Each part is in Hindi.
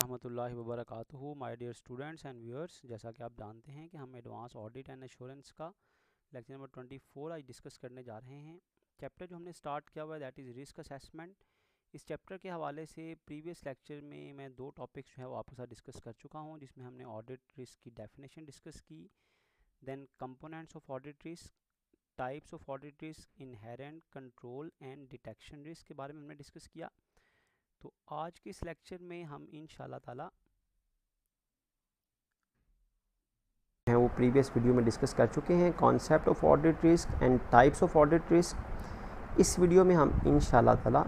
रहमतुल्लाहि व बरकातुहू। My dear students and viewers, जैसा कि आप जानते हैं कि हम एडवांस ऑडिट एंड एश्योरेंस का लेक्चर नंबर 24 आज डिस्कस करने जा रहे हैं। चैप्टर जो हमने स्टार्ट किया हुआ है दैट इज़ रिस्क असेसमेंट। इस चैप्टर के हवाले से प्रीवियस लेक्चर में मैं 2 टॉपिक्स जो है वो आपके साथ डिस्कस कर चुका हूँ, जिसमें हमने ऑडिट रिस्क की डेफिनेशन डिस्कस की, then components of audit risk, types of audit risk, inherent, control and detection risk के बारे में हमने डिस्कस किया। तो आज के इस लेक्चर में हम इंशाल्लाह ताला हैं वो प्रीवियस वीडियो में डिस्कस कर चुके हैं, concept of audit risk and types of audit risk. इस वीडियो में हम इंशाल्लाह ताला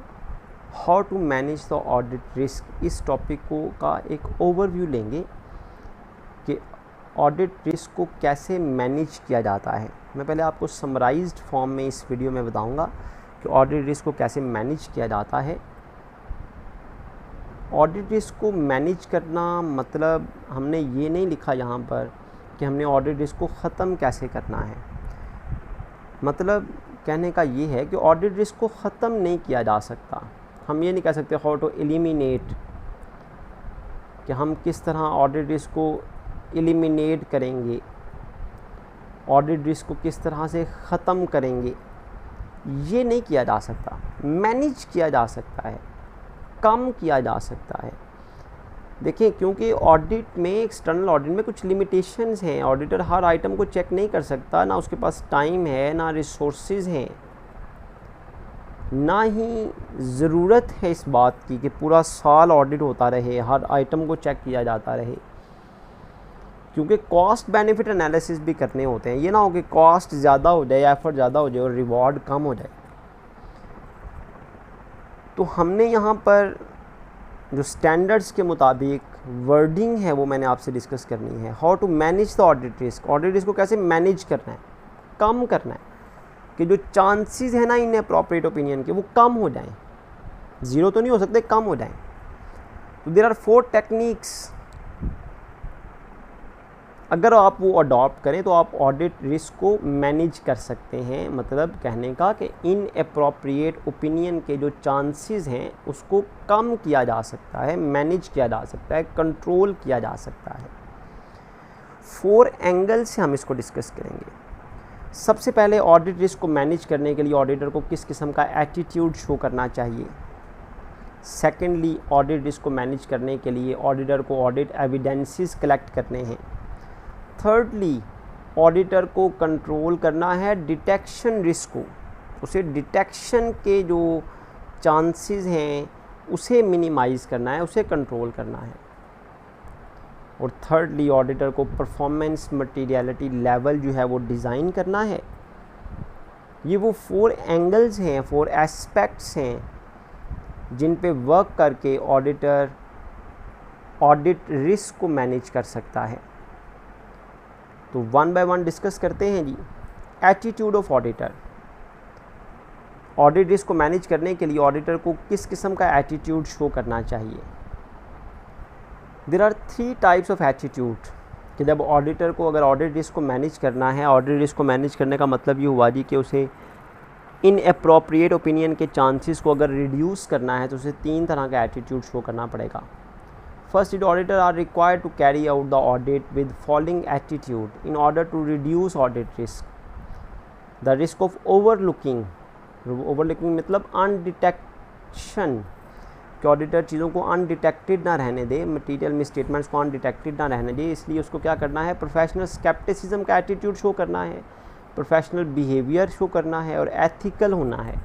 how to manage the audit risk इस टॉपिक को का एक ओवरव्यू लेंगे कि ऑडिट रिस्क को कैसे मैनेज किया जाता है। मैं पहले आपको समराइज्ड फॉर्म में इस वीडियो में बताऊंगा कि ऑडिट रिस्क को कैसे मैनेज किया जाता है। ऑडिट रिस्क को मैनेज करना मतलब हमने ये नहीं लिखा यहाँ पर कि हमने ऑडिट रिस्क को ख़त्म कैसे करना है। मतलब कहने का ये है कि ऑडिट रिस्क को ख़त्म नहीं किया जा सकता। हम ये नहीं कह सकते हाउ टू एलिमिनेट, कि हम किस तरह ऑडिट रिस्क को एलिमिनेट करेंगे, ऑडिट रिस्क को किस तरह से ख़त्म करेंगे, ये नहीं किया जा सकता। मैनेज किया जा सकता है, कम किया जा सकता है। देखिए, क्योंकि ऑडिट में, एक्सटर्नल ऑडिट में कुछ लिमिटेशंस हैं। ऑडिटर हर आइटम को चेक नहीं कर सकता, ना उसके पास टाइम है, ना रिसोर्सेज हैं, ना ही ज़रूरत है इस बात की कि पूरा साल ऑडिट होता रहे, हर आइटम को चेक किया जाता रहे, क्योंकि कॉस्ट बेनिफिट एनालिसिस भी करने होते हैं। ये ना हो कि कॉस्ट ज़्यादा हो जाए, एफर्ट ज़्यादा हो जाए और रिवॉर्ड कम हो जाए। तो हमने यहाँ पर जो स्टैंडर्ड्स के मुताबिक वर्डिंग है वो मैंने आपसे डिस्कस करनी है। How to manage the audit risk, audit risk को कैसे मैनेज करना है, कम करना है, कि जो चांसेस है ना इन अप्रोप्रिएट ओपिनियन के वो कम हो जाएं। ज़ीरो तो नहीं हो सकते, कम हो जाएं। तो देयर आर 4 टेक्निक्स। अगर आप वो अडॉप्ट करें तो आप ऑडिट रिस्क को मैनेज कर सकते हैं। मतलब कहने का कि इन अप्रोप्रिएट ओपिनियन के जो चांसेस हैं उसको कम किया जा सकता है, मैनेज किया जा सकता है, कंट्रोल किया जा सकता है। 4 एंगल से हम इसको डिस्कस करेंगे। सबसे पहले ऑडिट रिस्क को मैनेज करने के लिए ऑडिटर को किस किस्म का एटीट्यूड शो करना चाहिए। सेकेंडली, ऑडिट रिस्क को मैनेज करने के लिए ऑडिटर को ऑडिट एविडेंसेस कलेक्ट करने हैं। थर्डली, ऑडिटर को कंट्रोल करना है डिटेक्शन रिस्क को, उसे डिटेक्शन के जो चांसेस हैं उसे मिनिमाइज़ करना है, उसे कंट्रोल करना है। और थर्डली, ऑडिटर को परफॉर्मेंस मटीरियलिटी लेवल जो है वो डिज़ाइन करना है। ये वो 4 एंगल्स हैं, 4 एस्पेक्ट्स हैं जिन पे वर्क करके ऑडिटर ऑडिट रिस्क को मैनेज कर सकता है। तो 1 बाय 1 डिस्कस करते हैं जी। Attitude of auditor, audit risk को मैनेज करने के लिए ऑडिटर को किस किस्म का एटीट्यूड शो करना चाहिए। There are 3 types of attitude, कि जब ऑडिटर को अगर ऑडिट रिस्क को मैनेज करना है, ऑडिट रिस्क को मैनेज करने का मतलब ये हुआ जी कि उसे इन अप्रोप्रिएट ओपिनियन के चांसेस को अगर रिड्यूस करना है तो उसे 3 तरह का एटीट्यूड शो करना पड़ेगा। First, the auditor are required to carry out the audit with following attitude in order to reduce audit risk. The risk of overlooking मतलब अनडिटेक्शन, कि ऑडिटर चीज़ों को अनडिटेक्टेड ना रहने दे, मटीरियल में स्टेटमेंट्स को अनडिटेक्टेड ना रहने दे, इसलिए उसको क्या करना है, प्रोफेशनल स्केप्टिसिज्म का एटीट्यूड शो करना है, प्रोफेशनल बिहेवियर शो करना है और एथिकल होना है।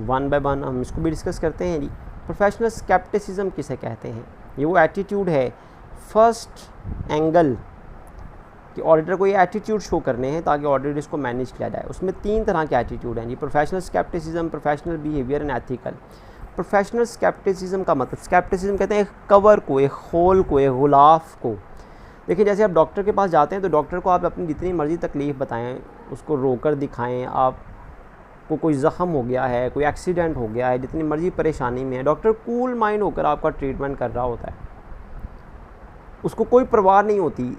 1 बाय 1 हम इसको भी डिस्कस करते हैं जी। प्रोफेशनल स्केप्टिसिज्म किसे कहते हैं? ये वो एटीट्यूड है, फर्स्ट एंगल, कि ऑडिटर को ये एटीट्यूड शो करने हैं ताकि ऑडिट इसको मैनेज किया जाए। उसमें 3 तरह के एटीट्यूड हैं जी, professional scepticism, professional behaviour and ethical. Professional scepticism का मतलब, स्केप्टिसिज्म कहते हैं एक कवर को, एक होल को, एक गुलाफ को। देखिए, जैसे आप डॉक्टर के पास जाते हैं तो डॉक्टर को आप अपनी जितनी मर्ज़ी तकलीफ़ बताएं, उसको रोकर दिखाएं, आप को कोई ज़ख़म हो गया है, कोई एक्सीडेंट हो गया है, जितनी मर्ज़ी परेशानी में है, डॉक्टर कूल माइंड होकर आपका ट्रीटमेंट कर रहा होता है, उसको कोई परवाह नहीं होती।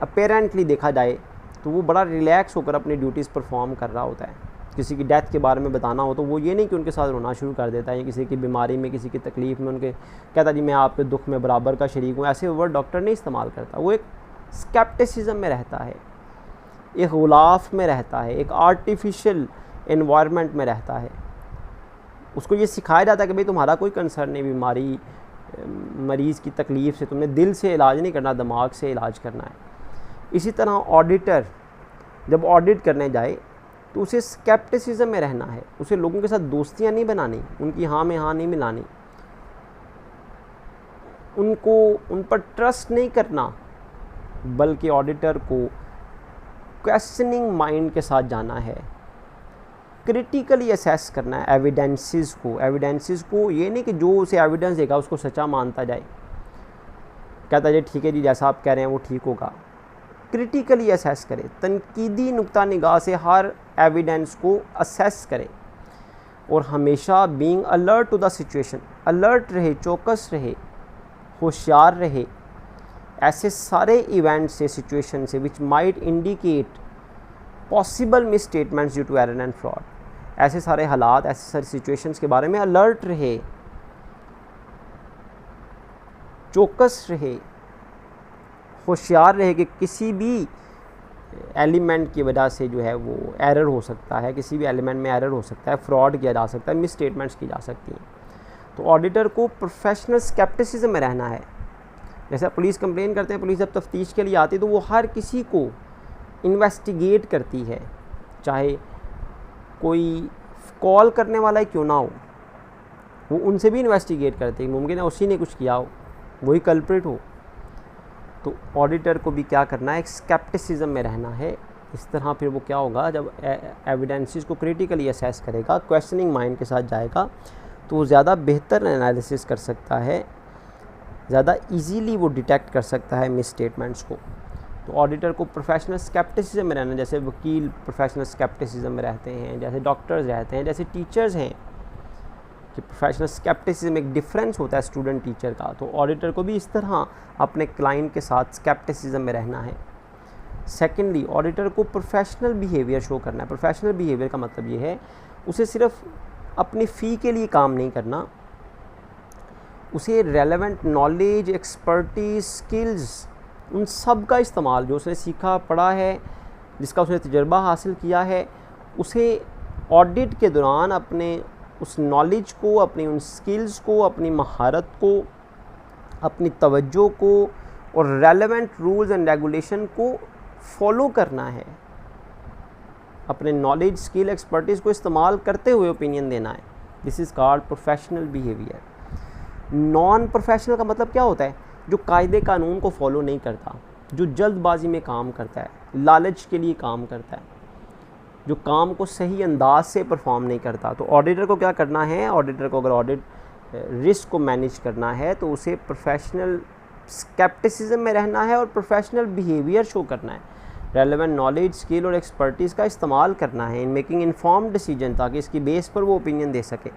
अपेरेंटली देखा जाए तो वो बड़ा रिलैक्स होकर अपनी ड्यूटीज़ परफॉर्म कर रहा होता है, किसी की डेथ के बारे में बताना हो तो वो ये नहीं कि उनके साथ रोना शुरू कर देता है, या किसी की बीमारी में, किसी की तकलीफ़ में उनके कहता जी मैं आपके दुख में बराबर का शरीक हूँ, ऐसे वर्ड डॉक्टर नहीं इस्तेमाल करता। वो एक स्केप्टिसिज्म में रहता है, एक गुलाफ में रहता है, एक आर्टिफिशियल एनवायरनमेंट में रहता है। उसको ये सिखाया जाता है कि भाई तुम्हारा कोई कंसर्न नहीं, बीमारी मरीज़ की तकलीफ़ से, तुमने दिल से इलाज नहीं करना, दिमाग से इलाज करना है। इसी तरह ऑडिटर जब ऑडिट करने जाए तो उसे स्केप्टिसिज्म में रहना है, उसे लोगों के साथ दोस्तियां नहीं बनानी, उनकी हाँ में हाँ नहीं मिलानी, उन पर ट्रस्ट नहीं करना, बल्कि ऑडिटर को क्वेश्चनिंग माइंड के साथ जाना है, क्रिटिकली असेस करना है एविडेंसेस को ये नहीं कि जो उसे एविडेंस देगा उसको सच्चा मानता जाए, कहता है ठीक है जी जैसा आप कह रहे हैं वो ठीक होगा। क्रिटिकली असेस करे, तनकीदी नुक्ता निगाह से हर एविडेंस को असेस करे, और हमेशा being alert to the situation, alert रहे, चौकस रहे, होशियार रहे ऐसे सारे इवेंट से, सिचुएशन से which might indicate possible misstatements due to error and fraud. ऐसे सारे हालात, ऐसे सारे सिचुएशंस के बारे में अलर्ट रहे, चौकस रहे, होशियार रहे कि किसी भी एलिमेंट की वजह से जो है वो एरर हो सकता है, किसी भी एलिमेंट में एरर हो सकता है, फ्रॉड किया जा सकता है, मिस स्टेटमेंट्स की जा सकती हैं। तो ऑडिटर को प्रोफेशनल स्केप्टिसिज्म में रहना है। जैसे पुलिस कंप्लेन करते हैं, पुलिस जब तफ्तीश के लिए आती है तो वो हर किसी को इन्वेस्टिगेट करती है, चाहे कोई कॉल करने वाला ही क्यों ना हो, वो उनसे भी इन्वेस्टिगेट करते हैं, मुमकिन है उसी ने कुछ किया हो, वही कल्प्रिट हो। तो ऑडिटर को भी क्या करना है, एक स्केप्टिसिज्म में रहना है। इस तरह फिर वो क्या होगा, जब एविडेंसेस को क्रिटिकली असेस करेगा, क्वेश्चनिंग माइंड के साथ जाएगा, तो वो ज़्यादा बेहतर एनालिसिस कर सकता है, ज़्यादा इजीली वो डिटेक्ट कर सकता है मिस स्टेटमेंट्स को। तो ऑडिटर को प्रोफेशनल स्केप्टिसिज्म में रहना, जैसे वकील प्रोफेशनल स्केप्टिसिज्म में रहते हैं, जैसे डॉक्टर्स रहते हैं, जैसे टीचर्स हैं कि प्रोफेशनल स्केप्टिसिज्म एक डिफरेंस होता है स्टूडेंट टीचर का। तो ऑडिटर को भी इस तरह अपने क्लाइंट के साथ स्केप्टिसिज्म में रहना है। सेकेंडली, ऑडिटर को प्रोफेशनल बिहेवियर शो करना है। प्रोफेशनल बिहेवियर का मतलब ये है उसे सिर्फ अपनी फ़ी के लिए काम नहीं करना, उसे रेलेवेंट नॉलेज, एक्सपर्टीज, स्किल्स, उन सब का इस्तेमाल जो उसने सीखा पढ़ा है, जिसका उसने तजर्बा हासिल किया है, उसे ऑडिट के दौरान अपने उस नॉलेज को, अपनी उन स्किल्स को, अपनी महारत को, अपनी तवज्जो को और रेलेवेंट रूल्स एंड रेगुलेशन को फॉलो करना है। अपने नॉलेज, स्किल, एक्सपर्टीज़ को इस्तेमाल करते हुए ओपिनियन देना है। This is called professional behaviour. Non professional का मतलब क्या होता है, जो कायदे कानून को फॉलो नहीं करता, जो जल्दबाजी में काम करता है, लालच के लिए काम करता है, जो काम को सही अंदाज से परफॉर्म नहीं करता। तो ऑडिटर को क्या करना है, ऑडिटर को अगर ऑडिट रिस्क को मैनेज करना है तो उसे प्रोफेशनल स्केप्टिसिज्म में रहना है और प्रोफेशनल बिहेवियर शो करना है, रेलेवेंट नॉलेज, स्किल और एक्सपर्टीज़ का इस्तेमाल करना है इन मेकिंग इन्फॉर्म्ड डिसीजन, ताकि इसकी बेस पर वो ओपिनियन दे सके।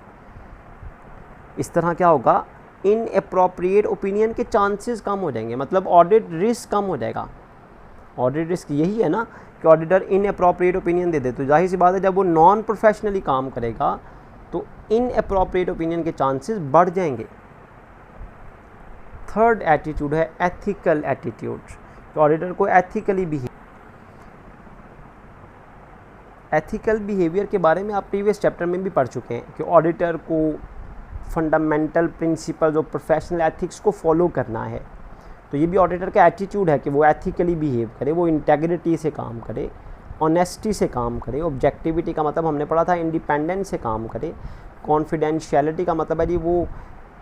इस तरह क्या होगा, इन अप्रोप्रिएट ओपिनियन के चांसेस कम हो जाएंगे, मतलब ऑडिट रिस्क कम हो जाएगा। ऑडिट रिस्क यही है ना कि ऑडिटर इन अप्रोप्रिएट ओपिनियन दे दे, तो जाहिर सी बात है जब वो नॉन प्रोफेशनली काम करेगा तो इन अप्रोप्रिएट ओपिनियन के चांसेस बढ़ जाएंगे। थर्ड एटीट्यूड है एथिकल एटीट्यूड। तो ऑडिटर को एथिकल बिहेवियर के बारे में आप प्रीवियस चैप्टर में भी पढ़ चुके हैं कि ऑडिटर को फंडामेंटल प्रिंसिपल्स और प्रोफेशनल एथिक्स को फॉलो करना है। तो ये भी ऑडिटर का एटीट्यूड है कि वो एथिकली बिहेव करे, वो इंटेग्रिटी से काम करे, ऑनेस्टी से काम करे। ऑब्जेक्टिविटी का मतलब हमने पढ़ा था इंडिपेंडेंस से काम करे। कॉन्फिडेंशियलिटी का मतलब है जी वो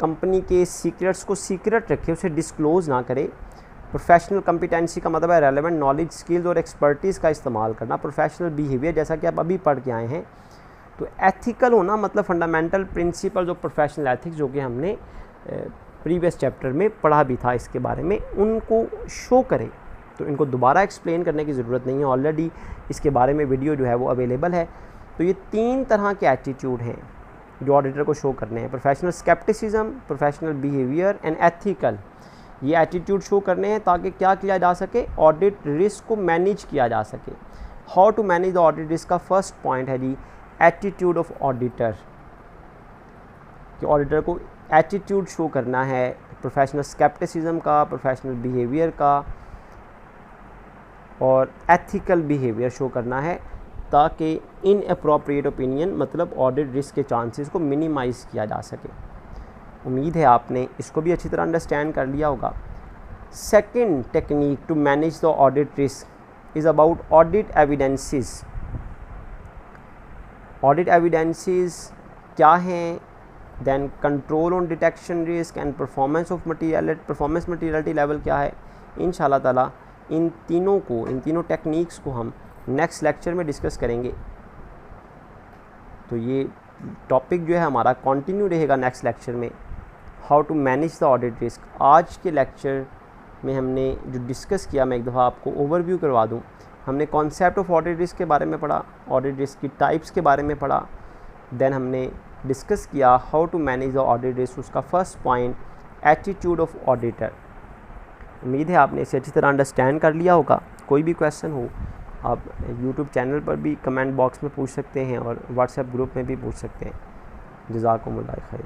कंपनी के सीक्रेट्स को सीक्रेट रखे, उसे डिस्क्लोज ना करे। प्रोफेशनल कॉम्पिटेंसी का मतलब है रेलेवेंट नॉलेज, स्किल्स और एक्सपर्टीज़ का इस्तेमाल करना। प्रोफेशनल बिहेवियर जैसा कि आप अभी पढ़ के आए हैं। तो एथिकल होना मतलब fundamental principles of professional ethics, जो कि हमने प्रीवियस चैप्टर में पढ़ा भी था इसके बारे में, उनको शो करें। तो इनको दोबारा एक्सप्लेन करने की ज़रूरत नहीं है, ऑलरेडी इसके बारे में वीडियो जो है वो अवेलेबल है। तो ये 3 तरह के एटीट्यूड हैं जो ऑडिटर को शो करने हैं, professional scepticism, professional behaviour and ethical. ये एटीट्यूड शो करने हैं ताकि क्या किया जा सके, ऑडिट रिस्क को मैनेज किया जा सके। How to manage the audit risk का फर्स्ट पॉइंट है जी एटीट्यूड ऑफ ऑडिटर, कि ऑडिटर को एटीट्यूड शो करना है प्रोफेशनल स्केप्टिसिज्म का, प्रोफेशनल बिहेवियर का और एथिकल बिहेवियर शो करना है, ताकि इनअप्रोप्रिएट ओपिनियन मतलब ऑडिट रिस्क के चांसेस को मिनिमाइज़ किया जा सके। उम्मीद है आपने इसको भी अच्छी तरह अंडरस्टैंड कर लिया होगा। Second technique to manage the audit risk is about audit evidences. Audit evidences क्या हैं, then control on detection risk and performance of performance materiality level क्या है। इंशाल्लाह ताला इन तीनों टेक्निक्स को हम नेक्स्ट लेक्चर में डिस्कस करेंगे। तो ये टॉपिक जो है हमारा कंटिन्यू रहेगा नेक्स्ट लेक्चर में, how to manage the audit risk. आज के लेक्चर में हमने जो डिस्कस किया, मैं एक दफ़ा आपको ओवरव्यू करवा दूं। हमने कॉन्सेप्ट ऑफ ऑडिट रिस्क के बारे में पढ़ा, ऑडिट रिस्क की टाइप्स के बारे में पढ़ा, देन हमने डिस्कस किया how to manage the audit risk. उसका first point attitude of auditor. उम्मीद है आपने इसे अच्छी तरह अंडरस्टैंड कर लिया होगा। कोई भी क्वेश्चन हो आप यूट्यूब चैनल पर भी कमेंट बॉक्स में पूछ सकते हैं और व्हाट्सएप ग्रुप में भी पूछ सकते हैं। जज़ाकुमुल्लाह खैर।